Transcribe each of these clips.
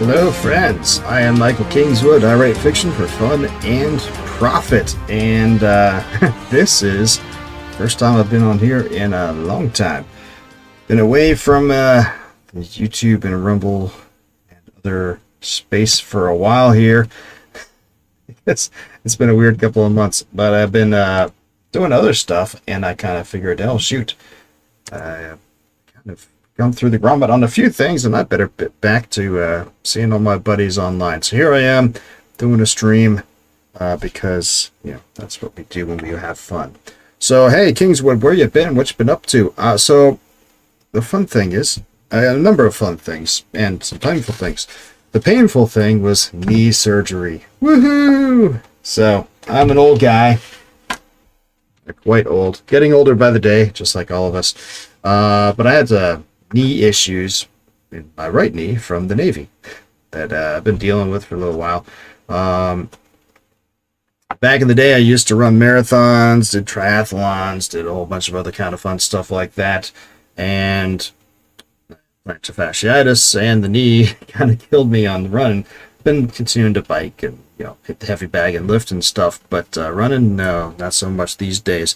Hello, friends. I am Michael Kingswood. I write fiction for fun and profit. And this is the first time I've been on here in a long time. Been away from YouTube and Rumble and other space for a while here. It's been a weird couple of months, but I've been doing other stuff, and I kind of figured, oh shoot, I kind of come through the grommet on a few things, and I better get back to seeing all my buddies online. So here I am doing a stream because that's what we do when we have fun. So hey, Kingswood, where you been? What you been up to? So the fun thing is, a number of fun things and some painful things. The painful thing was knee surgery. Woohoo! So I'm an old guy, quite old, getting older by the day, just like all of us. But I had knee issues in my right knee from the Navy that I've been dealing with for a little while. Back in the day, I used to run marathons, did triathlons, did a whole bunch of other kind of fun stuff like that, and plantar fasciitis and the knee kind of killed me on the run. Been continuing to bike and hit the heavy bag and lift and stuff, but running, no, not so much these days.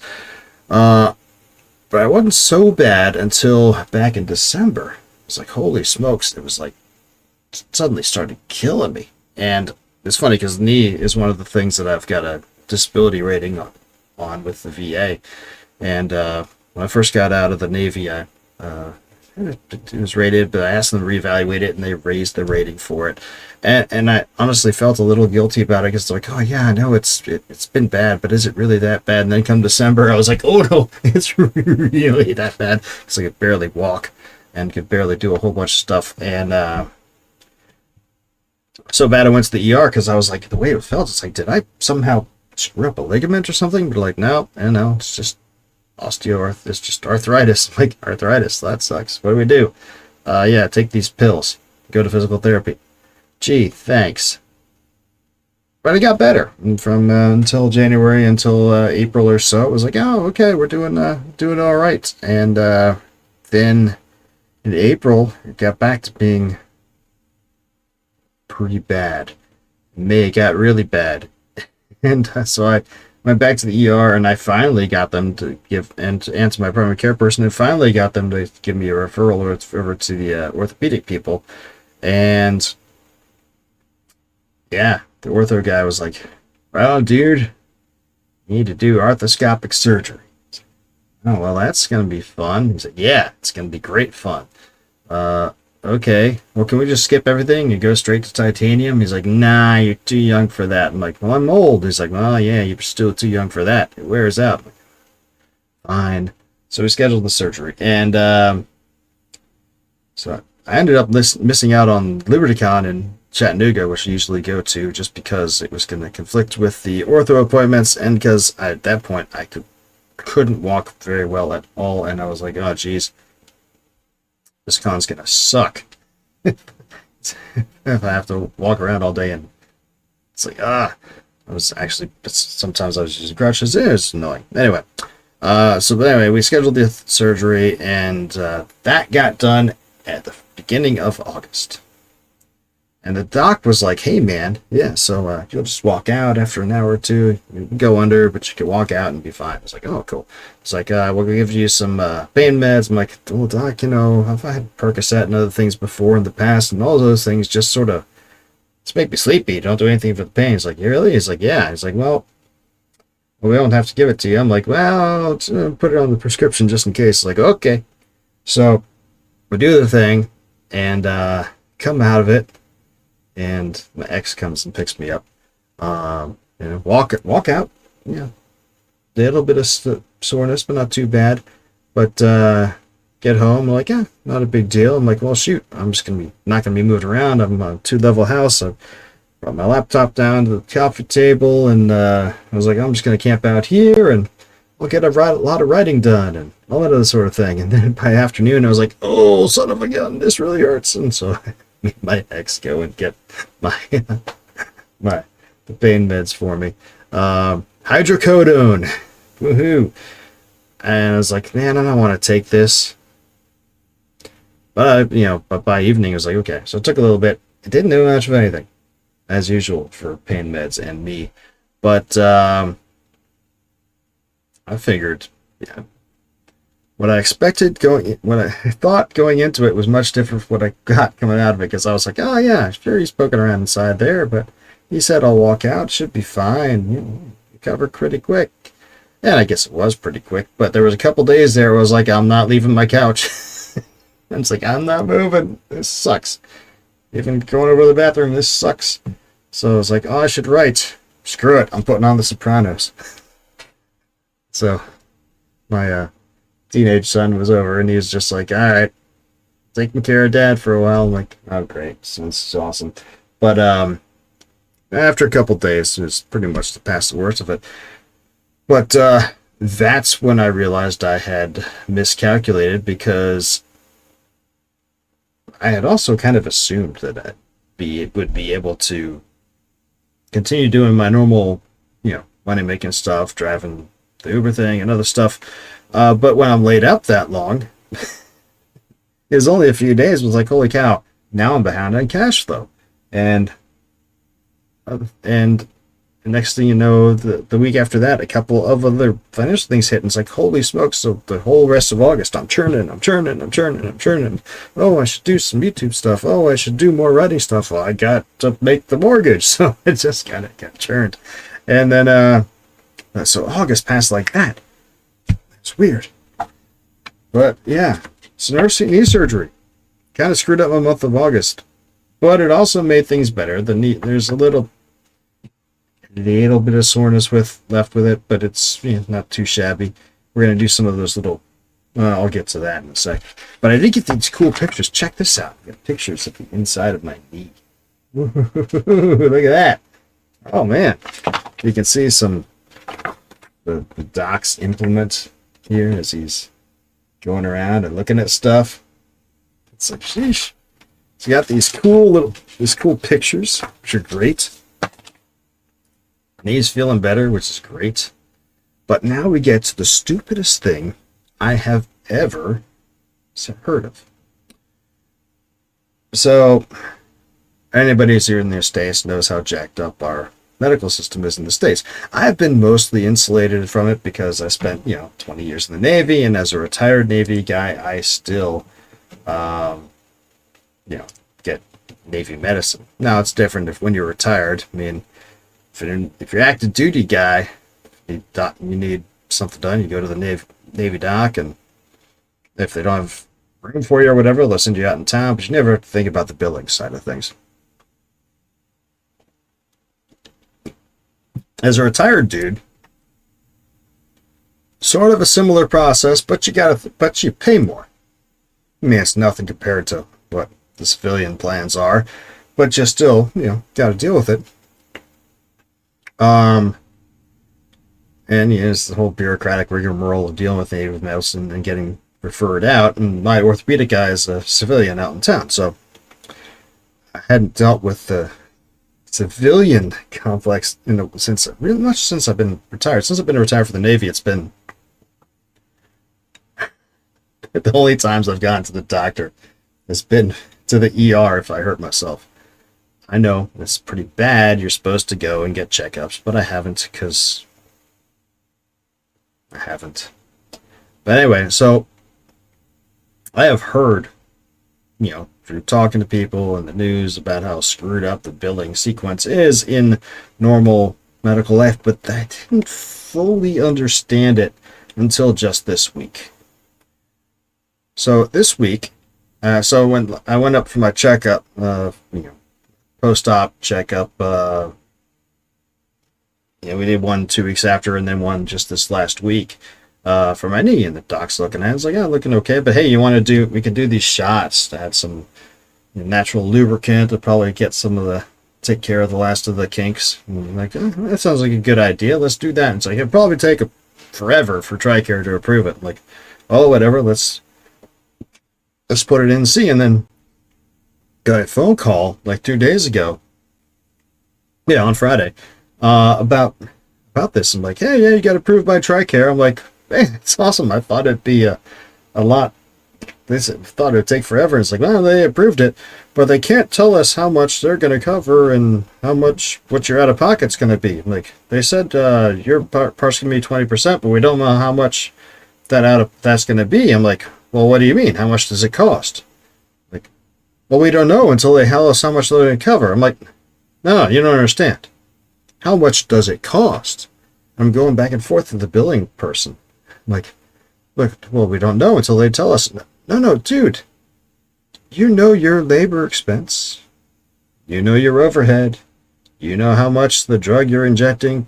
But I wasn't so bad until back in December. It was like, holy smokes, it was like suddenly started killing me. And it's funny because the knee is one of the things that I've got a disability rating on with the VA. And when I first got out of the Navy, it was rated, but I asked them to reevaluate it, and they raised the rating for it. And I honestly felt a little guilty about it, because they're like, oh yeah, I know it's been bad, but is it really that bad? And then come December, I was like, oh no, it's really that bad, because I could barely walk and could barely do a whole bunch of stuff. And so bad I went to the ER, because I was like, the way it felt, it's like, did I somehow screw up a ligament or something? But like, no, it's just osteoarthritis. It's just arthritis. I'm like, arthritis, that sucks. What do we do? Yeah, take these pills, go to physical therapy. Gee, thanks. But it got better. And from until January until April or so, it was like, oh, okay, we're doing all right. And then in April, it got back to being pretty bad. May, it got really bad. And so I went back to the ER, and I finally got them to answer my primary care person, and finally got them to give me a referral over to the orthopedic people. And yeah, the ortho guy was like, well, dude, you need to do arthroscopic surgery. Oh, well, that's going to be fun. He's like, yeah, it's going to be great fun. Okay, well, can we just skip everything and go straight to titanium? He's like, nah, you're too young for that. I'm like, well, I'm old. He's like, well, yeah, you're still too young for that. It wears out. I'm like, fine. So we scheduled the surgery. And so I ended up missing out on LibertyCon in Chattanooga, which I usually go to, just because it was going to conflict with the ortho appointments, and because at that point I couldn't walk very well at all, and I was like, oh geez, this con's going to suck if I have to walk around all day. And it's like, sometimes I was using crutches. It was annoying. Anyway, we scheduled the surgery, and that got done at the beginning of August. And the doc was like, hey man, yeah, so you'll just walk out after an hour or two. You can go under, but you can walk out and be fine. I was like, oh, cool. It's like, we'll give you some pain meds. I'm like, well, doc, I've had Percocet and other things before in the past, and all those things just sort of make me sleepy. Don't do anything for the pain. He's like, really? He's like, yeah. He's like, well, we don't have to give it to you. I'm like, well, let's put it on the prescription just in case. He's like, okay. So we do the thing, and come out of it. And my ex comes and picks me up. Walk out. Yeah, a little bit of soreness, but not too bad. But get home, I'm like, yeah, not a big deal. I'm like, well, shoot, I'm just not gonna be moved around. I'm a 2-level house. I brought my laptop down to the coffee table, and I was like, I'm just gonna camp out here, and I'll get a lot of writing done, and all that other sort of thing. And then by afternoon, I was like, oh, son of a gun, this really hurts. And so my ex go and get the pain meds for me. Hydrocodone, woohoo! And I was like, man, I don't want to take this. But by evening, I was like, okay. So it took a little bit, I didn't know much of anything, as usual for pain meds and me. But I figured, yeah, what I thought going into it was much different from what I got coming out of it, because I was like, oh yeah, sure, he's poking around inside there, but he said I'll walk out, should be fine, recover pretty quick. And I guess it was pretty quick, but there was a couple days there where I was like, I'm not leaving my couch. And it's like, I'm not moving. This sucks. Even going over to the bathroom, this sucks. So I was like, oh, I should write. Screw it, I'm putting on The Sopranos. So my teenage son was over, and he was just like, all right, taking care of dad for a while. I'm like, oh, great. So this is awesome. But after a couple days, it was pretty much to pass the worst of it. But that's when I realized I had miscalculated, because I had also kind of assumed that would be able to continue doing my normal, money making stuff, driving the Uber thing and other stuff. But when I'm laid up that long, it was only a few days. It was like, holy cow, now I'm behind on cash flow. And the next thing you know, the week after that, a couple of other financial things hit, and it's like, holy smokes, so the whole rest of August, I'm churning. Oh, I should do some YouTube stuff. Oh, I should do more writing stuff. Well, I got to make the mortgage, so it just kind of got churned. And then, so August passed like that. It's weird. But, yeah, so knee surgery kind of screwed up my month of August. But it also made things better. There's a little bit of soreness left with it, but it's not too shabby. We're going to do some of those little, I'll get to that in a sec. But I did get these cool pictures. Check this out. I got pictures of the inside of my knee. Look at that. Oh man. You can see the doc's implement here as he's going around and looking at stuff. It's like, sheesh. So you got these cool pictures, which are great. Knee's feeling better, which is great. But now we get to the stupidest thing I have ever heard of. So, anybody who's here in the States knows how jacked up our medical system is in the States. I've been mostly insulated from it because I spent, 20 years in the Navy, and as a retired Navy guy, I still, get Navy medicine. Now, it's different when you're retired. I mean, if you're active duty guy, you need something done, you go to the Navy doc, and if they don't have room for you or whatever, they'll send you out in town, but you never have to think about the billing side of things. As a retired dude, sort of a similar process, but you pay more. I mean, it's nothing compared to what the civilian plans are, but you still, got to deal with it. And it's the whole bureaucratic rigmarole of dealing with native medicine and getting referred out. And my orthopedic guy is a civilian out in town, so I hadn't dealt with the civilian complex since I've been retired. Since I've been retired for the Navy, it's been the only times I've gone to the doctor has been to the ER if I hurt myself. I know it's pretty bad. You're supposed to go and get checkups, but I haven't because I haven't. But anyway, so I have heard, through talking to people in the news about how screwed up the billing sequence is in normal medical life, but I didn't fully understand it until just this week. So this week, so when I went up for my checkup, post-op checkup, we did one 2 weeks after, and then one just this last week for my knee, and the doc's looking at it. I was like, looking okay, but hey, we can do these shots to add some natural lubricant to probably take care of the last of the kinks. And I'm like, that sounds like a good idea. Let's do that. And so it'll probably take forever for TRICARE to approve it. I'm like, oh, whatever, let's put it in and see. And then got a phone call like 2 days ago, on Friday, about this. I'm like, you got approved by TRICARE. I'm like, hey, it's awesome. I thought it'd be a lot they thought it would take forever. It's like, well, they approved it, but they can't tell us how much they're going to cover and how much what your out of pocket's going to be. Like they said, your part's going to be 20%, but we don't know how much that's going to be. I'm like, well, what do you mean? How much does it cost? Like, well, we don't know until they tell us how much they're going to cover. I'm like, no, you don't understand. How much does it cost? I'm going back and forth with the billing person. I'm like, look, well, we don't know until they tell us. No, dude. You know your labor expense. You know your overhead. You know how much the drug you're injecting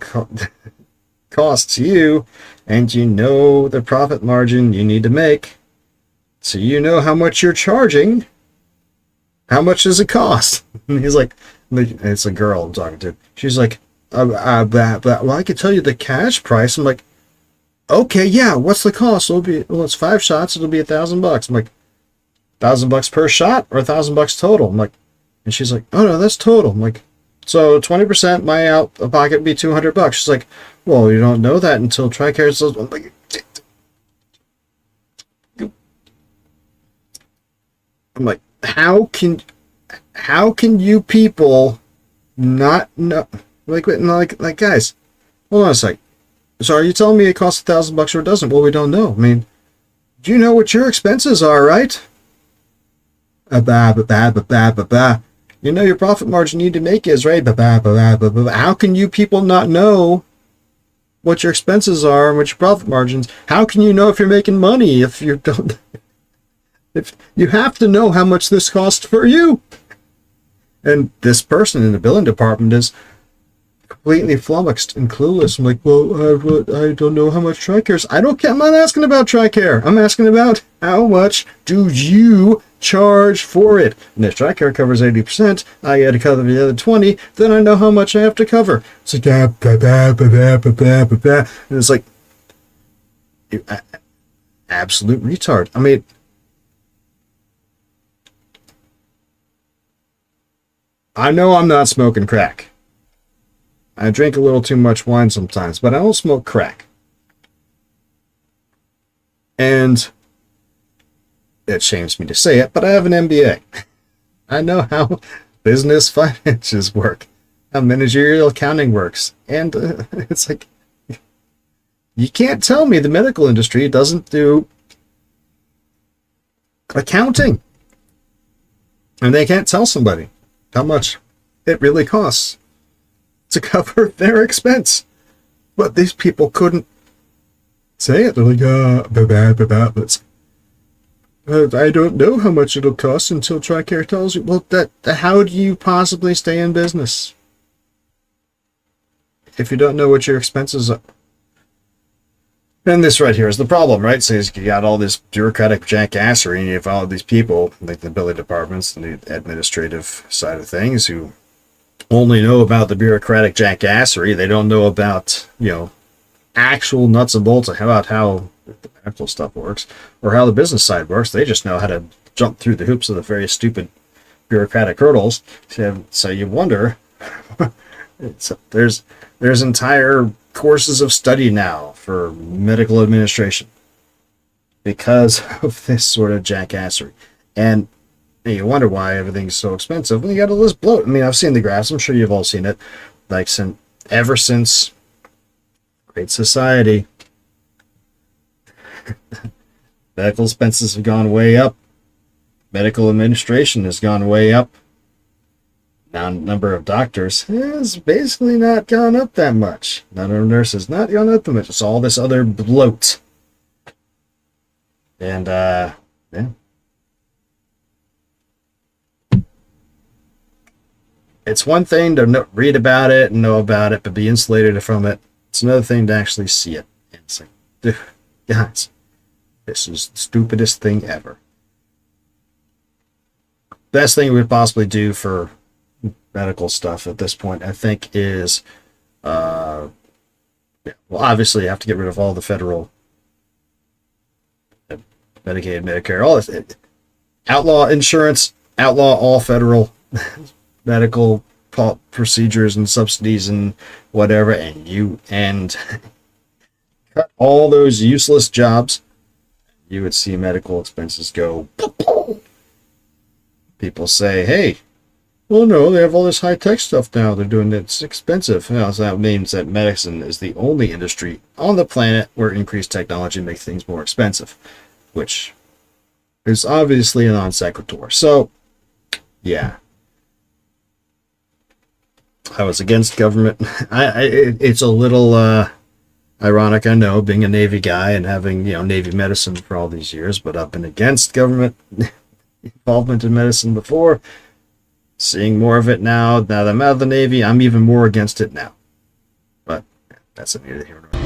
costs you, and you know the profit margin you need to make. So you know how much you're charging. How much does it cost? And he's like, it's a girl I'm talking to. She's like, well, I could tell you the cash price. I'm like, okay, yeah, what's the cost? It's 5 shots. It'll be $1,000. I'm like, $1,000 per shot or $1,000 total? I'm like, and she's like, oh no, that's total. I'm like, so 20% my out of pocket would be $200. She's like, well, you don't know that until TRICARE says. I'm like, how can you people not know? Like guys, hold on a sec. So are you telling me it costs $1,000 or it doesn't? Well, we don't know. I mean, do you know what your expenses are, right? You know your profit margin you need to make is, right? How can you people not know what your expenses are and what your profit margins? How can you know if you're making money if you don't? If you have to know how much this costs for you. And this person in the billing department is completely flummoxed and clueless. I'm like, well, I don't know how much TRICARE is. I don't care. I'm not asking about TRICARE. I'm asking about how much do you charge for it. And if TRICARE covers 80%, I got to cover the other 20. Then I know how much I have to cover. It's like, and it's like, you absolute retard. I mean, I know I'm not smoking crack. I drink a little too much wine sometimes, but I don't smoke crack. And it shames me to say it, but I have an MBA. I know how business finances work, how managerial accounting works. And it's like, you can't tell me the medical industry doesn't do accounting. And they can't tell somebody how much it really costs to cover their expense. But these people couldn't say it. They're like, I don't know how much it'll cost until TRICARE tells you. Well, how do you possibly stay in business if you don't know what your expenses are? And this right here is the problem, right? So you got all this bureaucratic jackassery, and you have all these people, like the billing departments and the administrative side of things, who only know about the bureaucratic jackassery. They don't know about, actual nuts and bolts about how the medical stuff works or how the business side works. They just know how to jump through the hoops of the very stupid bureaucratic hurdles. So you wonder, there's entire courses of study now for medical administration because of this sort of jackassery. And you wonder why everything's so expensive when you got all this bloat. I mean, I've seen the graphs. I'm sure you've all seen it. Like, ever since Great Society, medical expenses have gone way up. Medical administration has gone way up. Now, number of doctors has basically not gone up that much. Number of nurses not gone up that much. It's all this other bloat. And, yeah. It's one thing to read about it and know about it, but be insulated from it. It's another thing to actually see it. It's like, dude, guys, this is the stupidest thing ever. Best thing we could possibly do for medical stuff at this point, I think, is, well, obviously you have to get rid of all the federal Medicaid, Medicare, all this. Outlaw insurance, outlaw all federal medical procedures and subsidies and whatever, and cut all those useless jobs, you would see medical expenses go. People say, hey, well, no, they have all this high-tech stuff now. They're doing it. It's expensive. So that means that medicine is the only industry on the planet where increased technology makes things more expensive, which is obviously a non sequitur. So, yeah. I was against government. It's a little ironic, I know, being a Navy guy and having, Navy medicine for all these years, but I've been against government involvement in medicine before. Seeing more of it now that I'm out of the Navy, I'm even more against it now. But that's neither here nor there.